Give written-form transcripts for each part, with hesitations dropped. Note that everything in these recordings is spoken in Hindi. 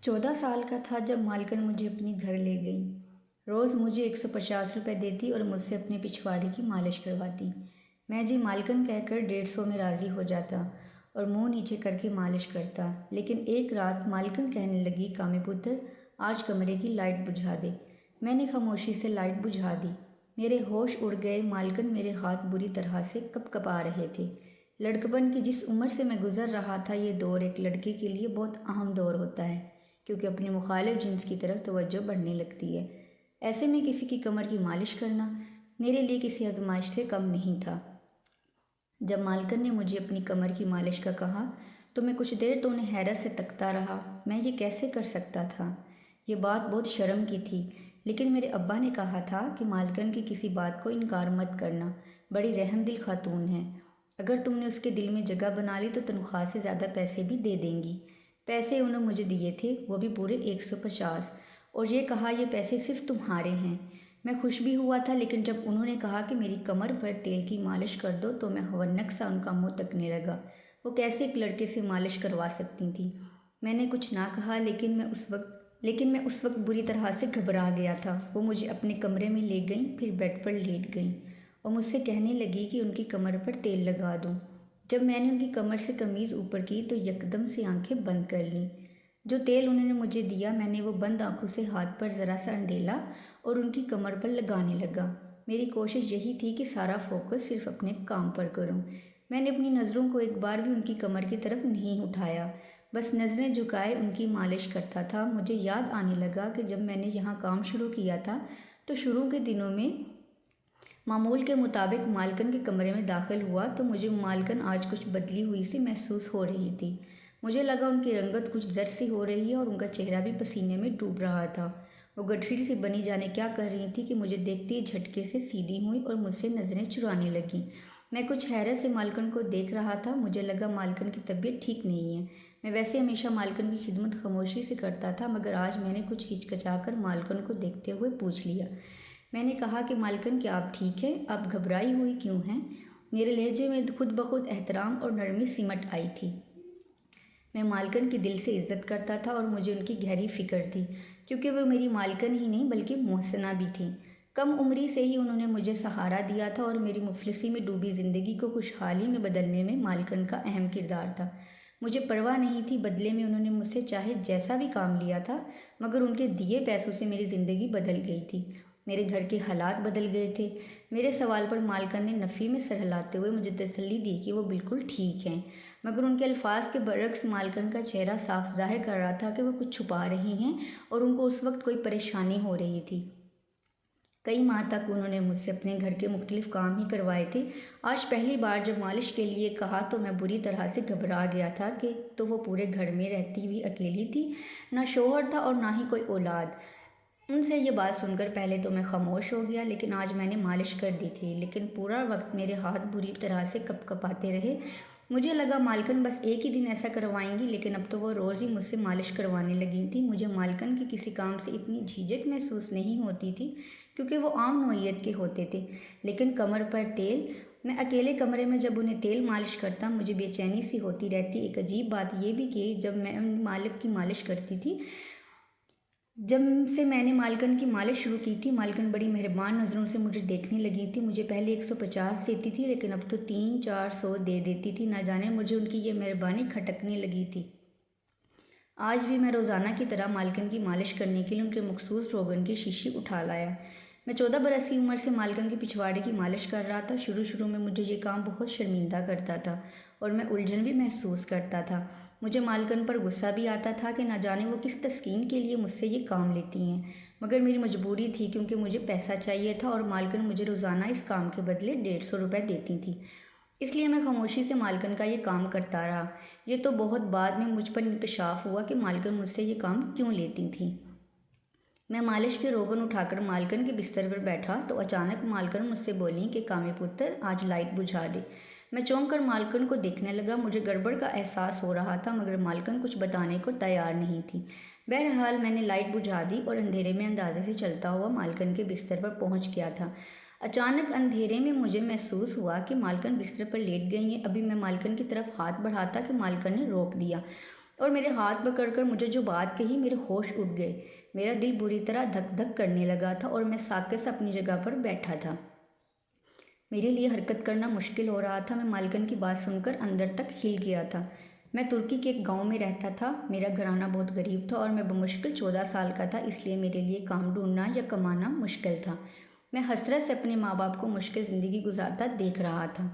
14 साल का था जब मालकिन मुझे अपने घर ले गई। रोज़ मुझे 150 रुपये देती और मुझसे अपने पिछवाड़े की मालिश करवाती। मैं जी मालकिन कहकर 150 में राज़ी हो जाता और मुंह नीचे करके मालिश करता। लेकिन एक रात मालकिन कहने लगी, कामी पुत्र, आज कमरे की लाइट बुझा दे। मैंने खामोशी से लाइट बुझा दी। मेरे होश उड़ गए। मालकिन मेरे हाथ बुरी तरह से कँपा रहे थे। लड़कपन की जिस उम्र से मैं गुज़र रहा था, ये दौर एक लड़के के लिए बहुत अहम दौर होता है, क्योंकि अपने मुखालिफ जिन्स की तरफ तवज्जो बढ़ने लगती है। ऐसे में किसी की कमर की मालिश करना मेरे लिए किसी आजमाइश से कम नहीं था। जब मालकिन ने मुझे अपनी कमर की मालिश का कहा तो मैं कुछ देर तो उन्हें हैरत से तकता रहा। मैं ये कैसे कर सकता था? ये बात बहुत शर्म की थी, लेकिन मेरे अब्बा ने कहा था कि मालकिन की किसी बात को इनकार मत करना, बड़ी रहमदिल खातून है। अगर तुमने उसके दिल में जगह बना ली तो तनख्वाह से ज़्यादा पैसे भी दे देंगी। पैसे उन्होंने मुझे दिए थे, वो भी पूरे 150, और ये कहा, ये पैसे सिर्फ तुम्हारे हैं। मैं खुश भी हुआ था, लेकिन जब उन्होंने कहा कि मेरी कमर पर तेल की मालिश कर दो तो मैं हवन्नक सा उनका मुंह तकने लगा। वो कैसे एक लड़के से मालिश करवा सकती थी? मैंने कुछ ना कहा, लेकिन मैं उस वक्त बुरी तरह से घबरा गया था। वो मुझे अपने कमरे में ले गईं, फिर बेड पर लेट गईं और मुझसे कहने लगी कि उनकी कमर पर तेल लगा दूं। जब मैंने उनकी कमर से कमीज़ ऊपर की तो यकदम से आंखें बंद कर लीं। जो तेल उन्होंने मुझे दिया, मैंने वो बंद आंखों से हाथ पर ज़रा सा अंडेला और उनकी कमर पर लगाने लगा। मेरी कोशिश यही थी कि सारा फोकस सिर्फ अपने काम पर करूं। मैंने अपनी नज़रों को एक बार भी उनकी कमर की तरफ नहीं उठाया, बस नज़रें झुकाए उनकी मालिश करता था। मुझे याद आने लगा कि जब मैंने यहाँ काम शुरू किया था तो शुरू के दिनों में मामूल के मुताबिक मालकिन के कमरे में दाखिल हुआ तो मुझे मालकिन आज कुछ बदली हुई सी महसूस हो रही थी। मुझे लगा उनकी रंगत कुछ जर्द सी हो रही है और उनका चेहरा भी पसीने में डूब रहा था। वो गठरी से बनी जाने क्या कर रही थी कि मुझे देखते ही झटके से सीधी हुई और मुझसे नज़रें चुराने लगी। मैं कुछ हैरत से मालकिन को देख रहा था। मुझे लगा मालकिन की तबीयत ठीक नहीं है। मैं वैसे हमेशा मालकिन की खिदमत खामोशी से करता था, मगर आज मैंने कुछ हिचकिचाकर मालकिन को देखते हुए पूछ लिया। मैंने कहा कि मालकिन, क्या आप ठीक हैं? आप घबराई हुई क्यों हैं? मेरे लहजे में खुद ब खुद एहतराम और नरमी सिमट आई थी। मैं मालकिन की दिल से इज्जत करता था और मुझे उनकी गहरी फिक्र थी, क्योंकि वो मेरी मालकिन ही नहीं बल्कि मोहसिना भी थी। कम उम्री से ही उन्होंने मुझे सहारा दिया था और मेरी मुफलिसी में डूबी ज़िंदगी को खुशहाली में बदलने में मालकिन का अहम किरदार था। मुझे परवाह नहीं थी, बदले में उन्होंने मुझसे चाहे जैसा भी काम लिया था, मगर उनके दिए पैसों से मेरी ज़िंदगी बदल गई थी। मेरे घर के हालात बदल गए थे। मेरे सवाल पर मालकिन ने नफ़ी में सर हिलाते हुए मुझे तसल्ली दी कि वो बिल्कुल ठीक हैं, मगर उनके अल्फाज के बरक्स मालकिन का चेहरा साफ जाहिर कर रहा था कि वो कुछ छुपा रही हैं और उनको उस वक्त कोई परेशानी हो रही थी। कई माह तक उन्होंने मुझसे अपने घर के मुख्तलिफ काम ही करवाए थे। आज पहली बार जब मालिश के लिए कहा तो मैं बुरी तरह से घबरा गया था कि तो वो पूरे घर में रहती हुई अकेली थी, ना शौहर था और ना ही कोई औलाद। उनसे ये बात सुनकर पहले तो मैं खामोश हो गया, लेकिन आज मैंने मालिश कर दी थी, लेकिन पूरा वक्त मेरे हाथ बुरी तरह से कँपकँपाते रहे। मुझे लगा मालकिन बस एक ही दिन ऐसा करवाएंगी, लेकिन अब तो वो रोज़ ही मुझसे मालिश करवाने लगी थी। मुझे मालकिन के किसी काम से इतनी झिझक महसूस नहीं होती थी, क्योंकि वो आम नौइयत के होते थे। लेकिन कमर पर तेल, मैं अकेले कमरे में जब उन्हें तेल मालिश करता मुझे बेचैनी सी होती रहती। एक अजीब बात यह भी कि जब मैं मालिक की मालिश करती थी, जब से मैंने मालकिन की मालिश शुरू की थी, मालकिन बड़ी मेहरबान नज़रों से मुझे देखने लगी थी। मुझे पहले 150 देती थी, लेकिन अब तो 300-400 दे देती थी। ना जाने मुझे उनकी ये मेहरबानी खटकने लगी थी। आज भी मैं रोज़ाना की तरह मालकिन की मालिश करने के लिए उनके मखसूस रोगन की शीशी उठा लाया। मैं 14 बरस की उम्र से मालकिन के पिछवाड़े की मालिश कर रहा था। शुरू शुरू में मुझे ये काम बहुत शर्मिंदा करता था और मैं उलझन भी महसूस करता था। मुझे मालकिन पर गुस्सा भी आता था कि ना जाने वो किस तस्कीन के लिए मुझसे ये काम लेती हैं, मगर मेरी मजबूरी थी, क्योंकि मुझे पैसा चाहिए था और मालकिन मुझे रोज़ाना इस काम के बदले 150 रुपये देती थी। इसलिए मैं खामोशी से मालकिन का ये काम करता रहा। ये तो बहुत बाद में मुझ पर इंकशाफ हुआ कि मालकिन मुझसे ये काम क्यों लेती थी। मैं मालिश के रोगन उठाकर मालकिन के बिस्तर पर बैठा तो अचानक मालकिन मुझसे बोली कि कामी पुत्र, आज लाइट बुझा दे। मैं चौंक कर मालकिन को देखने लगा। मुझे गड़बड़ का एहसास हो रहा था, मगर मालकिन कुछ बताने को तैयार नहीं थी। बहरहाल मैंने लाइट बुझा दी और अंधेरे में अंदाजे से चलता हुआ मालकिन के बिस्तर पर पहुंच गया था। अचानक अंधेरे में मुझे महसूस हुआ कि मालकिन बिस्तर पर लेट गई हैं। अभी मैं मालकिन की तरफ हाथ बढ़ाता कि मालकिन ने रोक दिया। और मेरे हाथ पकड़कर मुझे जो बात कही, मेरे होश उड़ गए। मेरा दिल बुरी तरह धक धक करने लगा था और मैं साके से अपनी जगह पर बैठा था। मेरे लिए हरकत करना मुश्किल हो रहा था। मैं मालकिन की बात सुनकर अंदर तक हिल गया था। मैं तुर्की के एक गांव में रहता था। मेरा घराना बहुत गरीब था और मैं बमुश्किल 14 साल का था, इसलिए मेरे लिए काम ढूंढना या कमाना मुश्किल था। मैं हसरत से अपने माँ बाप को मुश्किल ज़िंदगी गुजारता देख रहा था।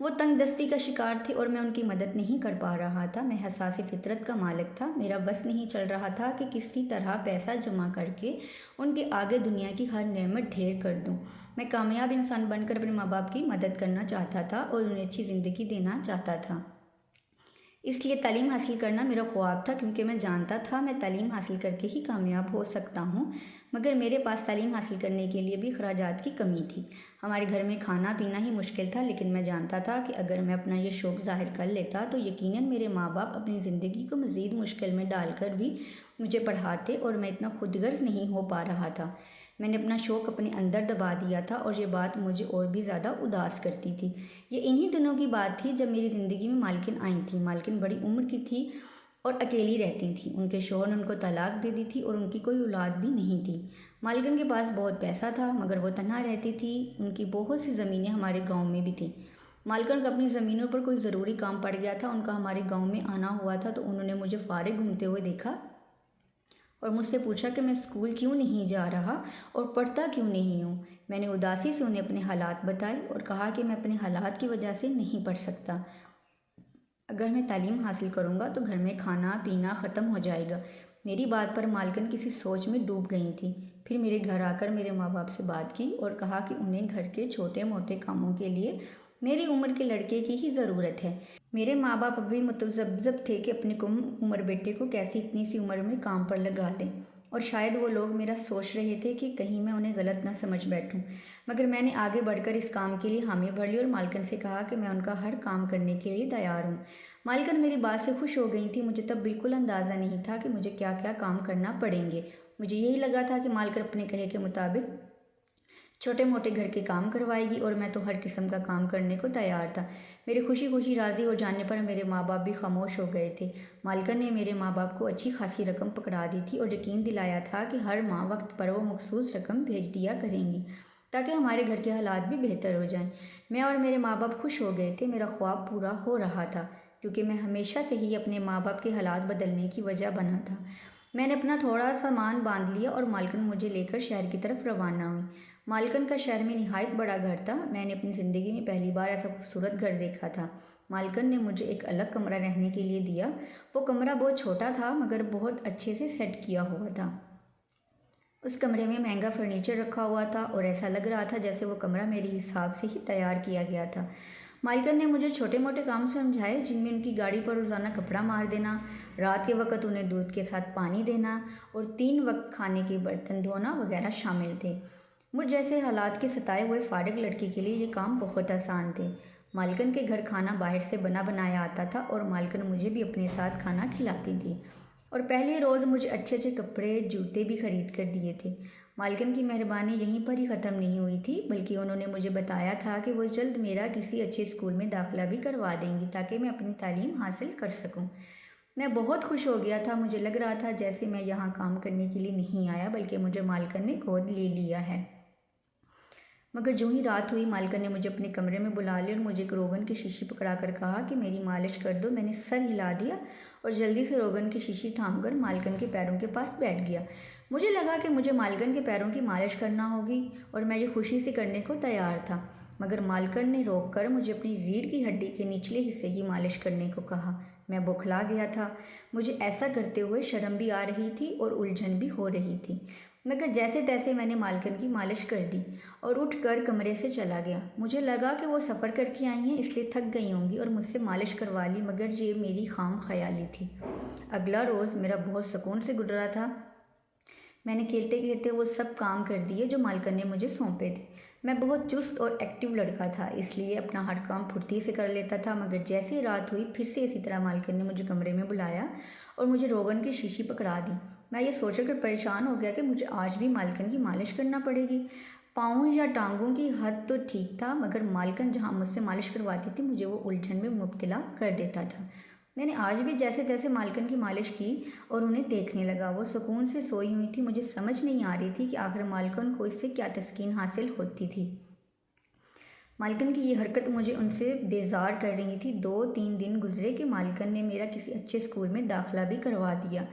वो तंगदस्ती का शिकार थे और मैं उनकी मदद नहीं कर पा रहा था। मैं हसासी फितरत का मालिक था। मेरा बस नहीं चल रहा था कि किसी तरह पैसा जमा करके उनके आगे दुनिया की हर नेमत ढेर कर दूं। मैं कामयाब इंसान बनकर अपने माँ बाप की मदद करना चाहता था और उन्हें अच्छी ज़िंदगी देना चाहता था। इसलिए तालीम हासिल करना मेरा ख्वाब था, क्योंकि मैं जानता था मैं तालीम हासिल करके ही कामयाब हो सकता हूँ। मगर मेरे पास तालीम हासिल करने के लिए भी अखराजात की कमी थी। हमारे घर में खाना पीना ही मुश्किल था, लेकिन मैं जानता था कि अगर मैं अपना ये शौक़ ज़ाहिर कर लेता तो यकीनन मेरे माँ बाप अपनी ज़िंदगी को मज़ीद मुश्किल में डालकर भी मुझे पढ़ाते और मैं इतना खुदगर्ज नहीं हो पा रहा था। मैंने अपना शौक़ अपने अंदर दबा दिया था और ये बात मुझे और भी ज़्यादा उदास करती थी। ये इन्हीं दिनों की बात थी जब मेरी ज़िंदगी में मालकिन आई थी। मालकिन बड़ी उम्र की थी और अकेली रहती थी। उनके शौहर ने उनको तलाक दे दी थी और उनकी कोई औलाद भी नहीं थी। मालकिन के पास बहुत पैसा था, मगर वो तन्हा रहती थी। उनकी बहुत सी ज़मीनें हमारे गाँव में भी थीं। मालकिन को अपनी ज़मीनों पर कोई ज़रूरी काम पड़ गया था। उनका हमारे गाँव में आना हुआ था तो उन्होंने मुझे फारिग घूमते हुए देखा और मुझसे पूछा कि मैं स्कूल क्यों नहीं जा रहा और पढ़ता क्यों नहीं हूँ। मैंने उदासी से उन्हें अपने हालात बताए और कहा कि मैं अपने हालात की वजह से नहीं पढ़ सकता। अगर मैं तालीम हासिल करूँगा तो घर में खाना पीना ख़त्म हो जाएगा। मेरी बात पर मालकिन किसी सोच में डूब गई थी। फिर मेरे घर आकर मेरे माँ बाप से बात की और कहा कि उन्हें घर के छोटे मोटे कामों के लिए मेरी उम्र के लड़के की ही ज़रूरत है। मेरे माँ बाप अभी मुतज़ब्ज़ब थे कि अपने कम उम्र बेटे को कैसे इतनी सी उम्र में काम पर लगा दें, और शायद वो लोग मेरा सोच रहे थे कि कहीं मैं उन्हें गलत ना समझ बैठूं। मगर मैंने आगे बढ़कर इस काम के लिए हामी भर ली और मालकिन से कहा कि मैं उनका हर काम करने के लिए तैयार हूँ। मालकिन मेरी बात से खुश हो गई थी। मुझे तब बिल्कुल अंदाज़ा नहीं था कि मुझे क्या क्या काम करना पड़ेंगे। मुझे यही लगा था कि मालकिन अपने कहे के मुताबिक छोटे मोटे घर के काम करवाएगी और मैं तो हर किस्म का काम करने को तैयार था। मेरे खुशी खुशी राज़ी हो जाने पर मेरे माँ बाप भी खामोश हो गए थे। मालकिन ने मेरे माँ बाप को अच्छी खासी रकम पकड़ा दी थी और यकीन दिलाया था कि हर माह वक्त पर वो मखसूस रकम भेज दिया करेंगी ताकि हमारे घर के हालात भी बेहतर हो जाएं। मैं और मेरे माँ बाप खुश हो गए थे। मेरा ख्वाब पूरा हो रहा था, क्योंकि मैं हमेशा से ही अपने माँ बाप के हालात बदलने की वजह बना था। मैंने अपना थोड़ा सामान बांध लिया और मालकिन मुझे लेकर शहर की तरफ रवाना हुई। मालकिन का शहर में निहायत बड़ा घर था। मैंने अपनी ज़िंदगी में पहली बार ऐसा खूबसूरत घर देखा था। मालकिन ने मुझे एक अलग कमरा रहने के लिए दिया। वो कमरा बहुत छोटा था मगर बहुत अच्छे से सेट किया हुआ था। उस कमरे में महंगा फर्नीचर रखा हुआ था और ऐसा लग रहा था जैसे वो कमरा मेरे हिसाब से ही तैयार किया गया था। मालकिन ने मुझे छोटे मोटे काम समझाए, जिनमें उनकी गाड़ी पर रोज़ाना कपड़ा मार देना, रात के वक्त उन्हें दूध के साथ पानी देना और 3 वक्त खाने के बर्तन धोना वगैरह शामिल थे। मुझ जैसे हालात के सताए हुए फारिग लड़की के लिए ये काम बहुत आसान थे। मालकिन के घर खाना बाहर से बना बनाया आता था और मालकिन मुझे भी अपने साथ खाना खिलाती थी और पहले रोज़ मुझे अच्छे अच्छे कपड़े जूते भी खरीद कर दिए थे। मालकिन की मेहरबानी यहीं पर ही ख़त्म नहीं हुई थी, बल्कि उन्होंने मुझे बताया था कि वो जल्द मेरा किसी अच्छे स्कूल में दाखिला भी करवा देंगी ताकि मैं अपनी तालीम हासिल कर सकूं। मैं बहुत खुश हो गया था। मुझे लग रहा था जैसे मैं यहाँ काम करने के लिए नहीं आया, बल्कि मुझे मालकिन ने गोद ले लिया है। मगर जो ही रात हुई, मालकिन ने मुझे अपने कमरे में बुला लिया और मुझे एक रोगन की शीशी पकड़ाकर कहा कि मेरी मालिश कर दो। मैंने सर हिला दिया और जल्दी से रोगन की शीशी थामकर मालकिन के पैरों के पास बैठ गया। मुझे लगा कि मुझे मालकिन के पैरों की मालिश करना होगी और मैं ये खुशी से करने को तैयार था। मगर मालकिन ने रोककर मुझे अपनी रीढ़ की हड्डी के निचले हिस्से की मालिश करने को कहा। मैं बौखला गया था। मुझे ऐसा करते हुए शर्म भी आ रही थी और उलझन भी हो रही थी। मगर जैसे तैसे मैंने मालकिन की मालिश कर दी और उठकर कमरे से चला गया। मुझे लगा कि वो सफ़र करके आई हैं, इसलिए थक गई होंगी और मुझसे मालिश करवा ली, मगर ये मेरी खाम ख्याली थी। अगला रोज़ मेरा बहुत सुकून से गुजरा था। मैंने खेलते खेलते वो सब काम कर दिए जो मालकिन ने मुझे सौंपे थे। मैं बहुत चुस्त और एक्टिव लड़का था, इसलिए अपना हर काम फुर्ती से कर लेता था। मगर जैसे ही रात हुई, फिर से इसी तरह मालकिन ने मुझे कमरे में बुलाया और मुझे रोगन की शीशी पकड़ा दी। मैं ये सोचकर परेशान हो गया कि मुझे आज भी मालकिन की मालिश करना पड़ेगी। पाँव या टांगों की हद तो ठीक था, मगर मालकिन जहाँ मुझसे मालिश करवाती थी मुझे वो उलझन में मुब्तला कर देता था। मैंने आज भी जैसे तैसे मालकन की मालिश की और उन्हें देखने लगा। वो सुकून से सोई हुई थी। मुझे समझ नहीं आ रही थी कि आखिर मालकन को इससे क्या तस्कीन हासिल होती थी। मालकन की ये हरकत मुझे उनसे बेजार कर रही थी। 2-3 दिन गुजरे कि मालकन ने मेरा किसी अच्छे स्कूल में दाखिला भी करवा दिया।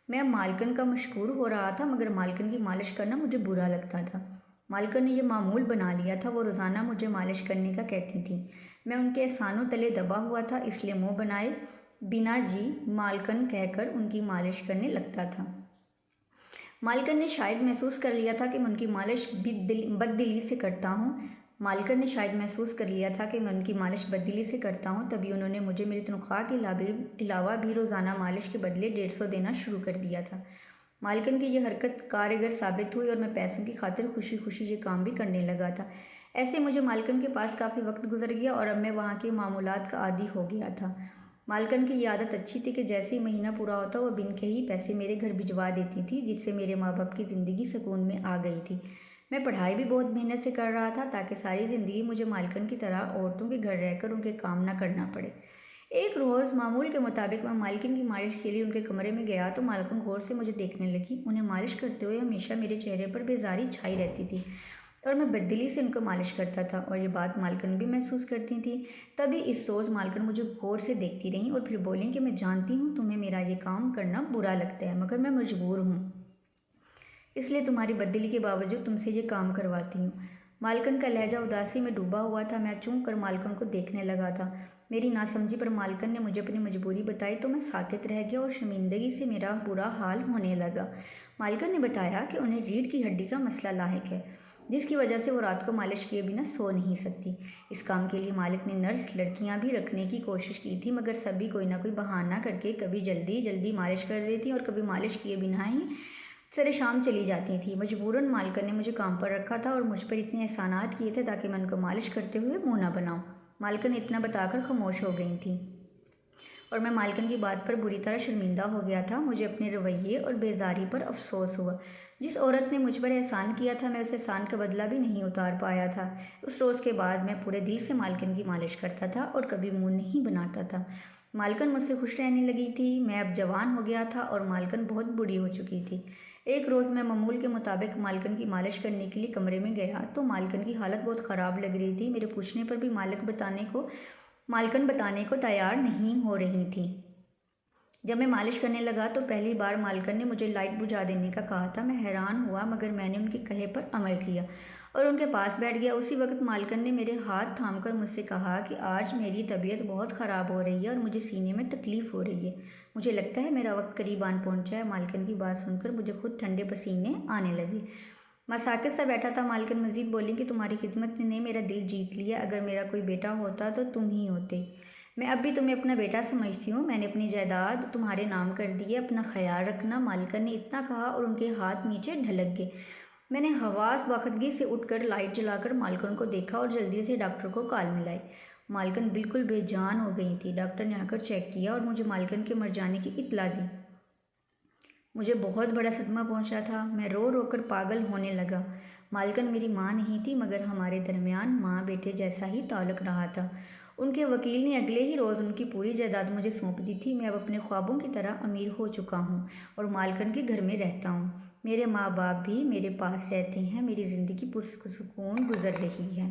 मैं अब मालकन का मशहूर हो रहा था, मगर मालकन की मालिश करना मुझे बुरा लगता था। मालकन ने यह मामूल बना लिया था। वो रोज़ाना मुझे मालिश करने का कहती थी। मैं उनके एहसानों तले दबा हुआ था, इसलिए मुँह बनाए बिना जी मालकन कहकर उनकी मालिश करने लगता था। मालकन ने शायद महसूस कर लिया था कि मैं उनकी मालिश बददिली से करता हूँ। मालकन ने शायद महसूस कर लिया था कि मैं उनकी मालिश बददिली से करता हूँ, तभी उन्होंने मुझे मेरी तनख्वाह के अलावा भी रोज़ाना मालिश के बदले 150 देना शुरू कर दिया था। मालकन की यह हरकत कारगर साबित हुई और मैं पैसों की खातिर खुशी खुशी ये काम भी करने लगा था। ऐसे मुझे मालकन के पास काफ़ी वक्त गुजर गया और अब मैं वहाँ के मामूलात का आदी हो गया था। मालकन की ये आदत अच्छी थी कि जैसे ही महीना पूरा होता वह बिन के ही पैसे मेरे घर भिजवा देती थी, जिससे मेरे माँ बाप की ज़िंदगी सुकून में आ गई थी। मैं पढ़ाई भी बहुत मेहनत से कर रहा था ताकि सारी ज़िंदगी मुझे मालकन की तरह औरतों के घर रहकर उनके काम ना करना पड़े। एक रोज़ मामूल के मुताबिक मैं मालकिन की मालिश के लिए उनके कमरे में गया तो मालकिन गौर से मुझे देखने लगी। उन्हें मालिश करते हुए हमेशा मेरे चेहरे पर बेजारी छाई रहती थी और मैं बददिली से उनको मालिश करता था और ये बात मालकिन भी महसूस करती थी। तभी इस रोज़ मालकिन मुझे गौर से देखती रही और फिर बोली कि मैं जानती हूँ तुम्हें मेरा ये काम करना बुरा लगता है, मगर मैं मजबूर हूँ, इसलिए तुम्हारी बददिली के बावजूद तुमसे ये काम करवाती हूँ। मालकिन का लहजा उदासी में डूबा हुआ था। मैं चूम कर मालकिन को देखने लगा था। मेरी नासमझी पर मालकिन ने मुझे अपनी मजबूरी बताई तो मैं साकित रह गया और शर्मिंदगी से मेरा बुरा हाल होने लगा। मालकिन ने बताया कि उन्हें रीढ़ की हड्डी का मसला लाहिक है, जिसकी वजह से वो रात को मालिश किए बिना सो नहीं सकती। इस काम के लिए मालिक ने नर्स लड़कियां भी रखने की कोशिश की थी, मगर सभी कोई ना कोई बहाना करके कभी जल्दी जल्दी मालिश कर देती और कभी मालिश किए बिना ही सरे शाम चली जाती थी। मजबूरन मालकिन ने मुझे काम पर रखा था और मुझ पर इतने एहसानात किए थे ताकि मैं उनको मालिश करते हुए मुँह न बनाऊँ। मालकिन इतना बताकर खामोश हो गई थी और मैं मालकिन की बात पर बुरी तरह शर्मिंदा हो गया था। मुझे अपने रवैये और बेजारी पर अफसोस हुआ। जिस औरत ने मुझ पर एहसान किया था, मैं उस एहसान का बदला भी नहीं उतार पाया था। उस रोज़ के बाद मैं पूरे दिल से मालकिन की मालिश करता था और कभी मुँह नहीं बनाता था। मालकिन मुझसे खुश रहने लगी थी। मैं अब जवान हो गया था और मालकिन बहुत बूढ़ी हो चुकी थी। एक रोज़ मैं मामूल के मुताबिक मालकिन की मालिश करने के लिए कमरे में गया तो मालकिन की हालत बहुत ख़राब लग रही थी। मेरे पूछने पर भी मालकिन बताने को तैयार नहीं हो रही थी। जब मैं मालिश करने लगा तो पहली बार मालकिन ने मुझे लाइट बुझा देने का कहा था। मैं हैरान हुआ, मगर मैंने उनके कहे पर अमल किया और उनके पास बैठ गया। उसी वक्त मालकिन ने मेरे हाथ थामकर मुझसे कहा कि आज मेरी तबीयत बहुत ख़राब हो रही है और मुझे सीने में तकलीफ़ हो रही है। मुझे लगता है मेरा वक्त करीब आन पहुँचा है। मालकिन की बात सुनकर मुझे खुद ठंडे पसीने आने लगे। मैं साकित सा बैठा था। मालकिन मजीद बोली कि तुम्हारी खिदमत ने मेरा दिल जीत लिया। अगर मेरा कोई बेटा होता तो तुम ही होते। मैं अब भी तुम्हें अपना बेटा समझती हूँ। मैंने अपनी जायदाद तुम्हारे नाम कर दी है। अपना ख्याल रखना। मालकिन ने इतना कहा और उनके हाथ नीचे ढलक गए। मैंने हवास बाखदगी से उठकर लाइट जलाकर मालकिन को देखा और जल्दी से डॉक्टर को कॉल मिलाई। मालकिन बिल्कुल बेजान हो गई थी। डॉक्टर ने आकर चेक किया और मुझे मालकिन के मर जाने की इत्तला दी। मुझे बहुत बड़ा सदमा पहुंचा था। मैं रो रो कर पागल होने लगा। मालकिन मेरी माँ नहीं थी, मगर हमारे दरमियान माँ बेटे जैसा ही ताल्लुक़ रहा था। उनके वकील ने अगले ही रोज़ उनकी पूरी जायदाद मुझे सौंप दी थी। मैं अब अपने ख्वाबों की तरह अमीर हो चुका हूँ और मालकिन के घर में रहता हूँ। मेरे माँ बाप भी मेरे पास रहते हैं। मेरी ज़िंदगी पुरसुकून गुजर रही है।